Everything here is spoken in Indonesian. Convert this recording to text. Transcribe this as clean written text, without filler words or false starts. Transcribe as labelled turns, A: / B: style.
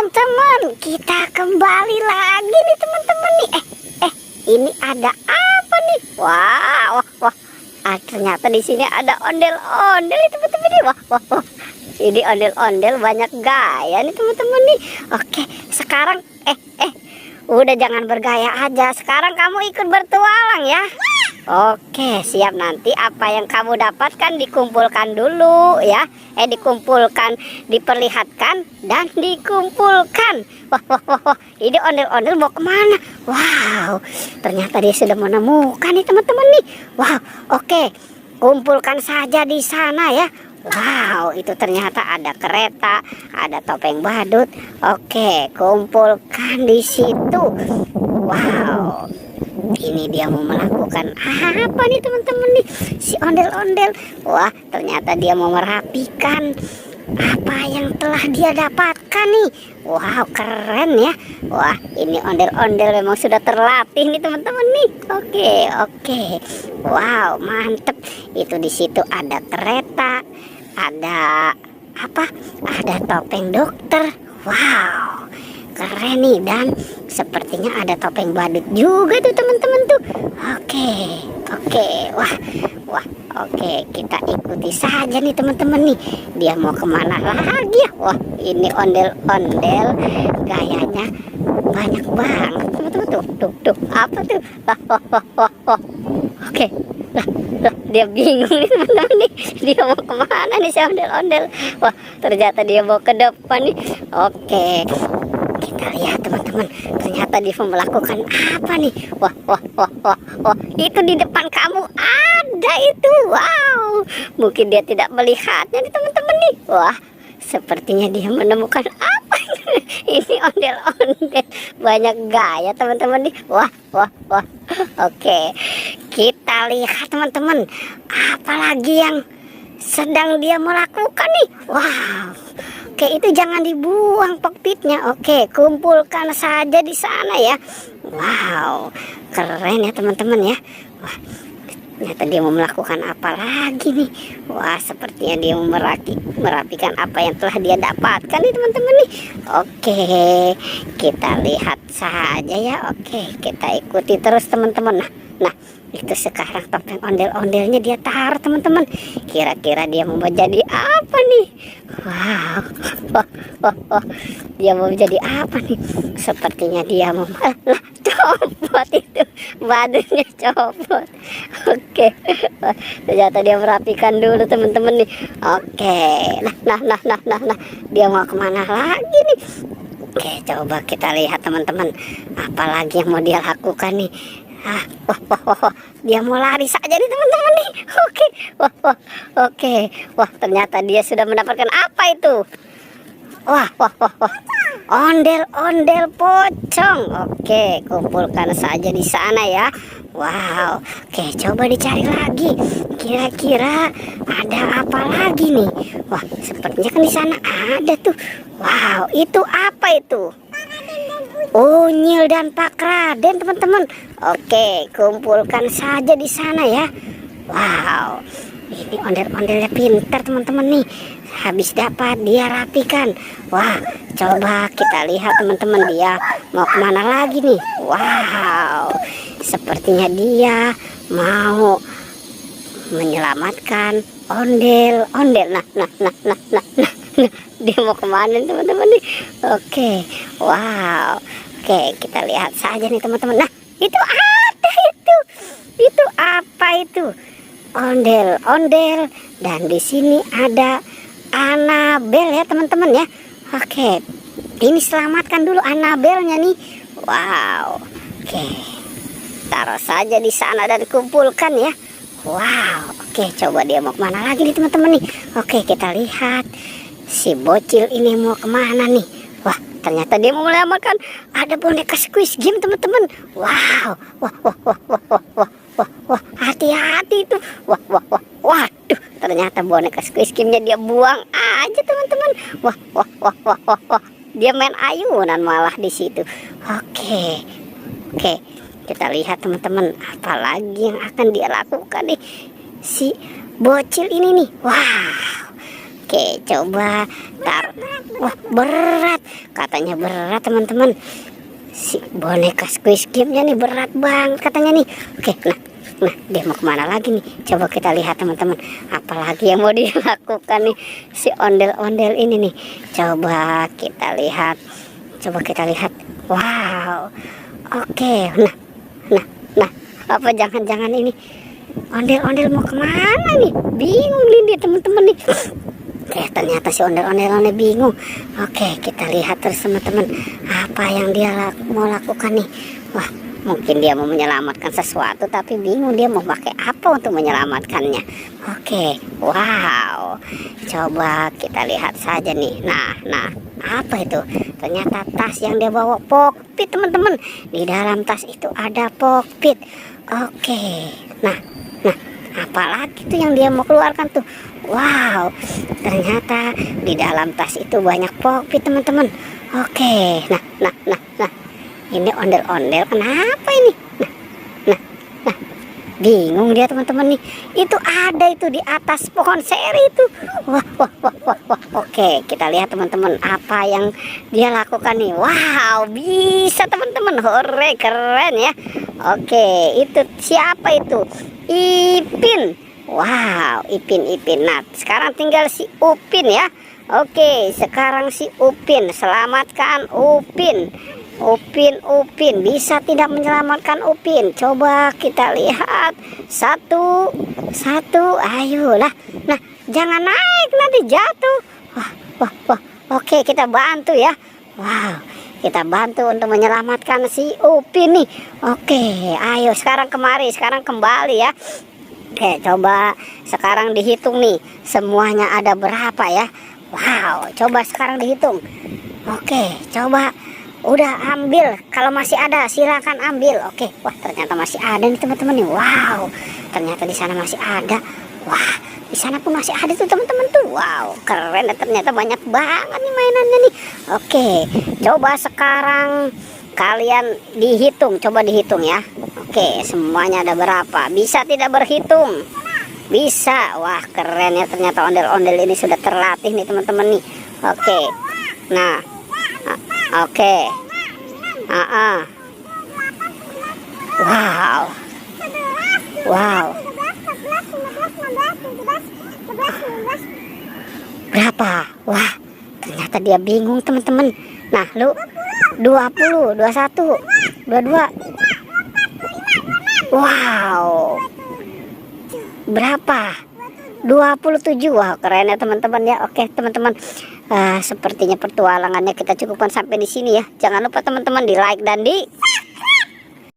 A: teman-teman, kita kembali lagi nih teman-teman nih. Ini ada apa nih? Wah, wah, wah. Ternyata di sini ada ondel-ondel nih teman-teman nih. Wah, wah, wah. Ini ondel-ondel banyak gaya nih teman-teman nih. Oke, sekarang udah jangan bergaya aja. Sekarang kamu ikut bertualang ya. Oke, siap. Nanti apa yang kamu dapatkan dikumpulkan dulu ya. Dikumpulkan, diperlihatkan dan dikumpulkan. Wah, wah, wah, wah. Ini ondel-ondel mau kemana? Wow, ternyata dia sudah menemukan nih teman-teman nih. Wow, oke. Kumpulkan saja di sana ya. Wow, itu ternyata ada kereta, ada topeng badut. Oke, kumpulkan di situ. Wow, ini dia mau melakukan apa nih teman-teman nih, si ondel-ondel. Wah, ternyata dia mau merapikan apa yang telah dia dapatkan nih. Wow, keren ya. Wah, ini ondel-ondel memang sudah terlatih nih teman-teman nih. Oke. Wow, mantep. Itu di situ ada kereta, ada apa? Ada topeng dokter. Wow, keren nih. Dan sepertinya ada topeng badut juga tuh teman-teman tuh. Oke. Wah, oke, kita ikuti saja nih teman-teman nih. Dia mau kemana lagi ya? Wah, ini ondel-ondel gayanya banyak banget teman-teman tuh. Apa tuh? Wah. Oke. Loh, dia bingung nih teman-teman nih. Dia mau kemana nih si ondel-ondel? Wah, ternyata dia mau ke depan nih. Oke, kita lihat teman-teman. Ternyata dia mau melakukan apa nih? Wah. Itu di depan kamu ada itu. Wow, mungkin dia tidak melihatnya nih teman-teman nih. Wah, sepertinya dia menemukan apa? Ini ondel-ondel banyak gaya teman-teman nih. Wah. Oke, kita lihat teman-teman, apalagi yang sedang dia melakukan nih. Wow, oke, itu jangan dibuang kokpitnya. Oke, kumpulkan saja di sana ya. Wow, keren ya teman-teman ya. Wah, ternyata dia mau melakukan apa lagi nih. Wah, sepertinya dia mau merapikan apa yang telah dia dapatkan nih teman-teman nih. Oke, kita lihat saja ya. Oke, kita ikuti terus teman-teman. Nah, itu sekarang topeng ondel-ondelnya dia taruh teman-teman. Kira-kira dia mau menjadi apa nih? Wow, dia mau menjadi apa nih? Sepertinya dia mau copot itu, badannya copot. Oke, ternyata dia merapikan dulu teman-teman nih. Oke, nah, dia mau kemana lagi nih? Oke, coba kita lihat teman-teman, apalagi yang mau dia lakukan nih. Dia mau lari saja nih teman-teman nih. Oke. Wah, ternyata dia sudah mendapatkan apa itu? Wah. Ondel-ondel pocong. Oke, kumpulkan saja di sana ya. Wow. Oke, coba dicari lagi. Kira-kira ada apa lagi nih? Wah, sepertinya kan di sana ada tuh. Wow, itu apa itu? Unyil dan Pak Raden teman-teman. Oke, kumpulkan saja di sana ya. Wow, ini ondel-ondelnya pintar teman-teman nih. Habis dapat dia rapikan. Wah, coba kita lihat teman-teman, dia mau kemana lagi nih. Wow, sepertinya dia mau menyelamatkan ondel-ondel. Nah. Dia mau kemana teman-teman nih? Oke, wow. Oke, kita lihat saja nih teman-teman. Nah, itu ada itu apa itu? Ondel-ondel, dan di sini ada Annabelle ya teman-teman ya. Oke, ini selamatkan dulu Annabelle-nya nih. Wow. Oke, taruh saja di sana dan kumpulkan ya. Wow. Oke, coba dia mau kemana lagi nih teman-teman nih. Oke, kita lihat si bocil ini mau kemana nih. Wah, ternyata dia mau menyelamatkan ada boneka Squid Game teman-teman. Wow. Wah, hati-hati itu. Waduh, ternyata boneka Squid Game-nya dia buang aja teman-teman. Wah. Dia main ayunan malah di situ. Oke. Kita lihat teman-teman, apalagi yang akan dia lakukan nih si bocil ini nih. Wow. Oke, coba wah, berat. Katanya berat, teman-teman. Si boneka Squid Game-nya nih berat banget katanya nih. Oke, nah dia mau kemana lagi nih? Coba kita lihat, teman-teman. Apalagi yang mau dilakukan nih si ondel-ondel ini nih. Coba kita lihat. Wow. Oke, nah, apa jangan-jangan ini ondel-ondel mau kemana nih? Bingung nih dia, teman-teman nih. Oke, ternyata si ondel-ondel bingung. Oke, kita lihat terus, teman-teman, apa yang dia mau lakukan nih. Wah, mungkin dia mau menyelamatkan sesuatu, tapi bingung dia mau pakai apa untuk menyelamatkannya. Oke, wow. Coba kita lihat saja nih. Nah, apa itu? Ternyata tas yang dia bawa kokpit, teman-teman. Di dalam tas itu ada kokpit. Oke, nah, apalagi tuh yang dia mau keluarkan tuh? Wow, ternyata di dalam tas itu banyak kokpit, teman-teman. Oke, nah, ini ondel-ondel kenapa ini? Nah, bingung dia, teman-teman nih. Itu ada itu di atas pohon seri itu. Wah. Oke, kita lihat, teman-teman, apa yang dia lakukan nih. Wow, bisa, teman-teman. Hore, keren ya. Oke, itu siapa itu? Ipin. Wow, Ipin. Nah, sekarang tinggal si Upin ya. Oke, sekarang si Upin. Selamatkan Upin. Upin bisa tidak menyelamatkan Upin? Coba kita lihat. Satu, ayolah. Nah, jangan naik, nanti jatuh. Wah. Oke, kita bantu ya. Wow, kita bantu untuk menyelamatkan si Upin nih. Oke, ayo sekarang kembali ya. Oke, coba sekarang dihitung nih, semuanya ada berapa ya? Wow, coba sekarang dihitung. Oke, coba udah ambil. Kalau masih ada, silakan ambil. Oke, wah, ternyata masih ada nih, teman-teman nih. Wow, ternyata di sana masih ada. Wah, di sana pun masih ada tuh, teman-teman tuh. Wow, keren. Ternyata banyak banget nih mainannya nih. Oke, coba sekarang kalian coba dihitung ya. Oke, semuanya ada berapa? Bisa tidak berhitung? Bisa. Wah, keren ya, ternyata ondel-ondel ini sudah terlatih nih, teman-teman nih. Oke. Nah. Oke. Wow. Berapa? Wah, ternyata dia bingung, teman-teman. Nah, lu 20, 21, 22. Wow. Berapa? 27. Wah, keren ya, teman-teman ya. Oke, teman-teman. Sepertinya petualangannya kita cukupkan sampai di sini ya. Jangan lupa, teman-teman, di like dan di